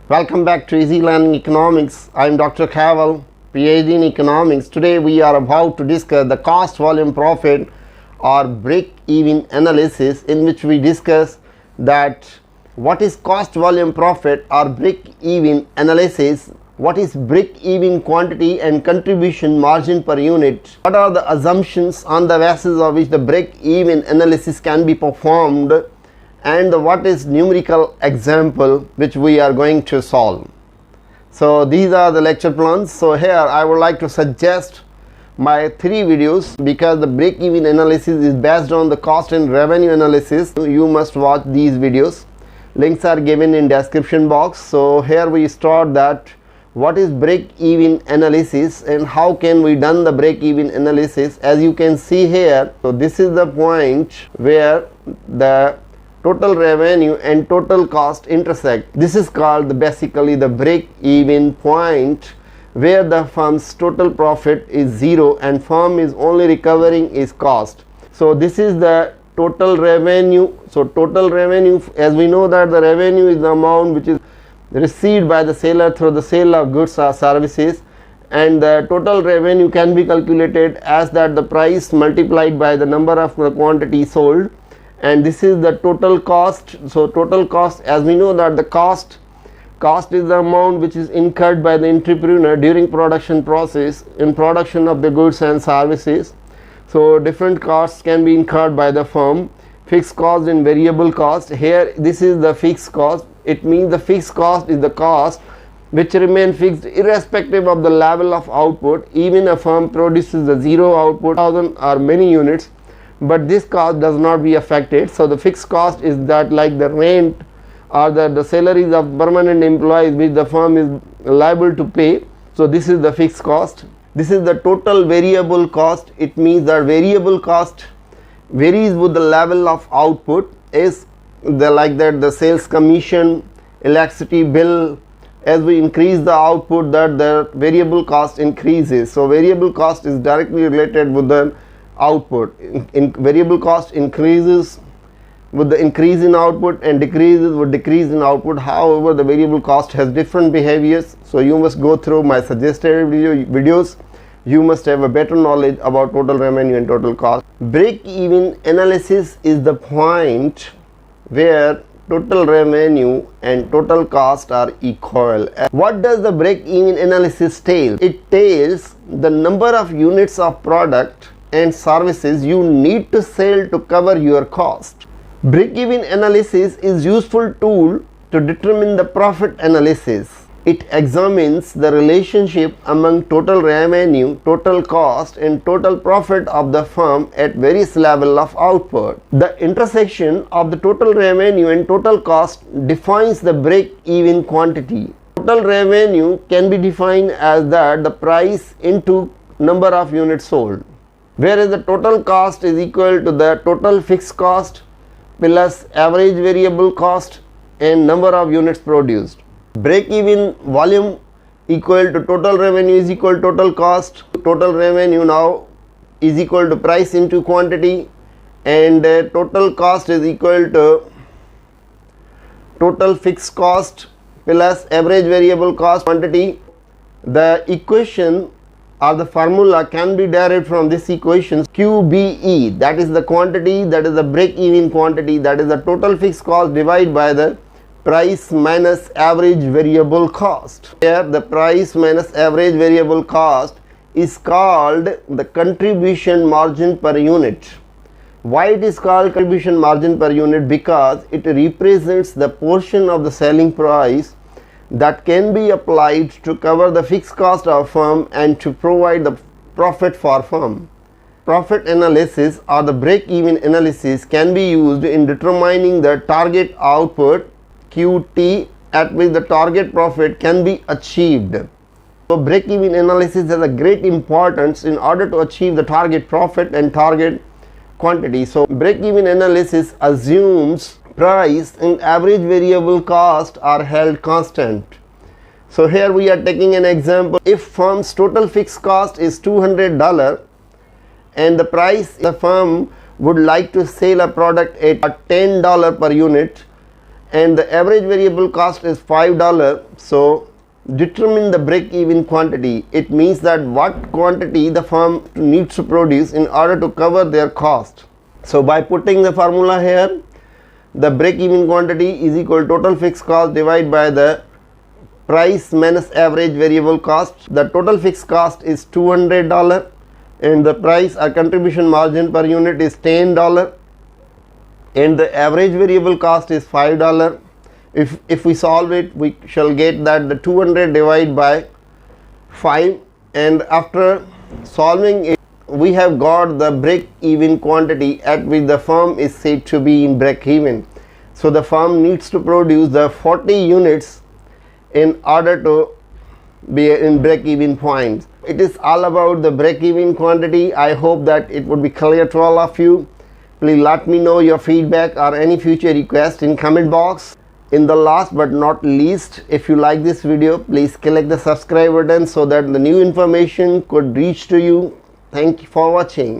Welcome back to Easy Learning Economics. I am Dr. Kaval, PhD in Economics. Today we are about to discuss the cost volume profit or break-even analysis, in which we discuss that what is cost volume profit or break-even analysis, what is break-even quantity and contribution margin per unit, what are the assumptions on the basis of which the break-even analysis can be performed, and what is numerical example which we are going to solve. So these are the lecture plans. So here I would like to suggest my 3 videos, because the break-even analysis is based on the cost and revenue analysis. You must watch these videos. Links are given in description box. So here we start that what is break-even analysis and how can we done the break-even analysis. As you can see here, so this is the point where the total revenue and total cost intersect. This is called basically the break-even point, where the firm's total profit is 0 and firm is only recovering its cost. So this is the total revenue. So total revenue, as we know that the revenue is the amount which is received by the seller through the sale of goods or services, and the total revenue can be calculated as that the price multiplied by the number of the quantity sold, and this is the total cost. So total cost, as we know that the cost is the amount which is incurred by the entrepreneur during production process in production of the goods and services. So different costs can be incurred by the firm, fixed cost and variable cost. Here this is the fixed cost. It means the fixed cost is the cost which remain fixed irrespective of the level of output. Even a firm produces the 0 output, 1000 or many units, but this cost does not be affected. So the fixed cost is that like the rent or the salaries of permanent employees which the firm is liable to pay. So this is the fixed cost. This is the total variable cost. It means that variable cost varies with the level of output, is the sales commission, electricity bill. As we increase the output, that the variable cost increases. So variable cost is directly related with the output. Variable cost increases with the increase in output and decreases with decrease in output. However, the variable cost has different behaviors. So you must go through my suggested videos. You must have a better knowledge about total revenue and total cost. Break-even analysis is the point where total revenue and total cost are equal. What does the break-even analysis tell? It tells the number of units of product and services you need to sell to cover your cost. Break-even analysis is useful tool to determine the profit analysis. It examines the relationship among total revenue, total cost and total profit of the firm at various level of output. The intersection of the total revenue and total cost defines the break-even quantity. Total revenue can be defined as that the price into number of units sold, whereas the total cost is equal to the total fixed cost plus average variable cost and number of units produced. Break-even volume equal to total revenue is equal to total cost. Total revenue now is equal to price into quantity, and total cost is equal to total fixed cost plus average variable cost quantity. The equation or the formula can be derived from this equation. QBE, that is the quantity, that is the break-even quantity, that is the total fixed cost divided by the price minus average variable cost. Here the price minus average variable cost is called the contribution margin per unit. Why it is called contribution margin per unit? Because it represents the portion of the selling price that can be applied to cover the fixed cost of firm and to provide the profit for firm. Profit analysis or the break-even analysis can be used in determining the target output QT at which the target profit can be achieved. So break-even analysis has a great importance in order to achieve the target profit and target quantity. So break-even analysis assumes price and average variable cost are held constant. So here we are taking an example. If firm's total fixed cost is $200 and the price the firm would like to sell a product at $10 per unit, and the average variable cost is $5. So determine the break-even quantity. It means that what quantity the firm needs to produce in order to cover their cost. So by putting the formula here, the break-even quantity is equal to total fixed cost divided by the price minus average variable cost. The total fixed cost is $200 and the price or contribution margin per unit is $10 and the average variable cost is $5. If we solve it, we shall get that the 200 divided by 5, and after solving it we have got the break-even quantity at which the firm is said to be in break-even. So the firm needs to produce the 40 units in order to be in break-even points. It is all about the break-even quantity. I hope that it would be clear to all of you. Please let me know your feedback or any future request in comment box. In the last but not least, if you like this video, please click the subscribe button so that the new information could reach to you. Thank you for watching.